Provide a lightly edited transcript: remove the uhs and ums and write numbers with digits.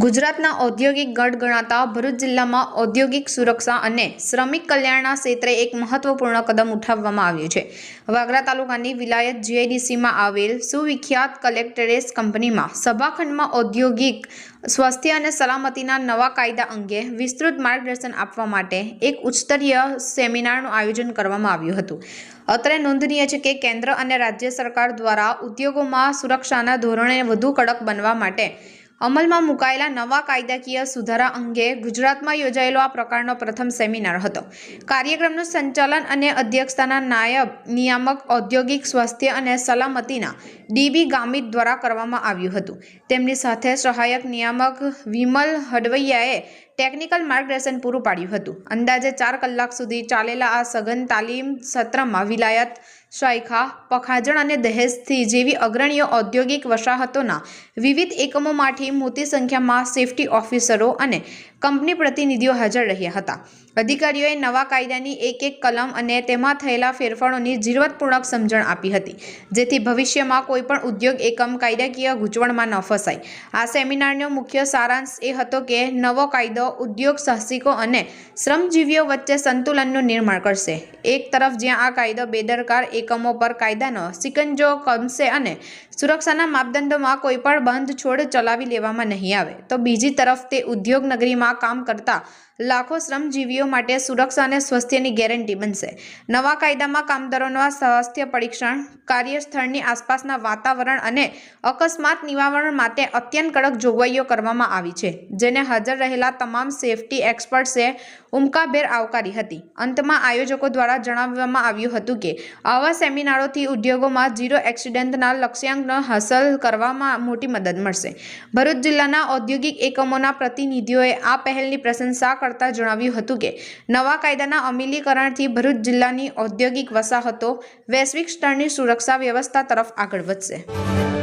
ગુજરાતના ઔદ્યોગિક ગઢ ગણાતા ભરૂચ જિલ્લામાં ઔદ્યોગિક સુરક્ષા અને શ્રમિક કલ્યાણના ક્ષેત્રે એક મહત્વપૂર્ણ કદમ ઉઠાવવામાં આવ્યું છે। વાગરા તાલુકાની વિલાયત જીઆઈડીસીમાં આવેલ સુવિખ્યાત કલેક્ટરેટ કંપનીમાં સભાખંડમાં ઔદ્યોગિક સ્વાસ્થ્ય અને સલામતીના નવા કાયદા અંગે વિસ્તૃત માર્ગદર્શન આપવા માટે એક ઉચ્ચસ્તરીય સેમિનારનું આયોજન કરવામાં આવ્યું હતું। અત્રે નોંધનીય છે કે કેન્દ્ર અને રાજ્ય સરકાર દ્વારા ઉદ્યોગોમાં સુરક્ષાના ધોરણો વધુ કડક બનવા માટે અમલમાં મુકાયેલા નવા કાયદાકીય સુધારા અંગે ગુજરાતમાં યોજાયેલો આ પ્રકારનો પ્રથમ સેમિનાર હતો। કાર્યક્રમનું સંચાલન અને અધ્યક્ષતાના નાયબ નિયામક ઔદ્યોગિક સ્વાસ્થ્ય અને સલામતીના ડીબી ગામિત દ્વારા કરવામાં આવ્યું હતું। તેમની સાથે સહાયક નિયામક વિમલ હડવૈયાએ ટેકનિકલ માર્ગદર્શન પૂરું પાડ્યું હતું। અંદાજે 4 કલાક સુધી ચાલેલા આ સઘન તાલીમ સત્રમાં વિલાયત, શાયખા, પખાજણ અને દહેજથી જેવી અગ્રણીય ઔદ્યોગિક વસાહતોના વિવિધ એકમોમાંથી મોટી સંખ્યામાં સેફ્ટી ઓફિસરો અને કંપની પ્રતિનિધિઓ હાજર રહ્યા હતા। અધિકારીઓએ નવા કાયદાની એક કલમ અને તેમાં થયેલા ફેરફારોની ઝીણવટપૂર્વક સમજણ આપી હતી, જેથી ભવિષ્યમાં કોઈપણ ઉદ્યોગ એકમ કાયદાકીય ગૂંચવણમાં ન ફસાય। આ સેમિનારનો મુખ્ય સારાંશ એ હતો કે નવો કાયદો ઉદ્યોગ સાહસિકો અને શ્રમજીવીઓ વચ્ચે સંતુલનનું નિર્માણ કરશે। એક તરફ જ્યાં આ કાયદો બેદરકાર એકમો પર કાયદાનો સિકંજો કમશે અને સુરક્ષાના માપદંડોમાં કોઈપણ બાંધછોડ ચલાવી લેવામાં નહીં આવે, તો બીજી તરફ તે ઉદ્યોગ નગરીમાં કામ કરતા લાખો શ્રમજીવીઓ માટે સુરક્ષા અને સ્વાસ્થ્યની ગેરંટી બનશે। નવા કાયદામાં કામદારોના સ્વાસ્થ્ય પરીક્ષણ, કાર્યસ્થળની આસપાસના વાતાવરણ અને અકસ્માત નિવારણ માટે અત્યંત કડક જોગવાઈઓ કરવામાં આવી છે, જેને હાજર રહેલા તમામ સેફ્ટી એક્સપર્ટ્સે ઉમકાભેર આવકારી હતી। અંતમાં આયોજકો દ્વારા જણાવવામાં આવ્યું હતું કે આવા સેમિનારોથી ઉદ્યોગોમાં ઝીરો એક્સિડન્ટના લક્ષ્યાંકને હાંસલ કરવામાં મોટી મદદ મળશે। ભરૂચ જિલ્લાના ઔદ્યોગિક એકમોના પ્રતિનિધિઓએ આ પહેલની પ્રશંસા કરતા જણાવ્યું હતું કે નવા કાયદાના અમલીકરણથી ભરૂચ જિલ્લાની ઔદ્યોગિક વસાહતો વૈશ્વિક સ્તરની સુરક્ષા વ્યવસ્થા તરફ આગળ વધશે।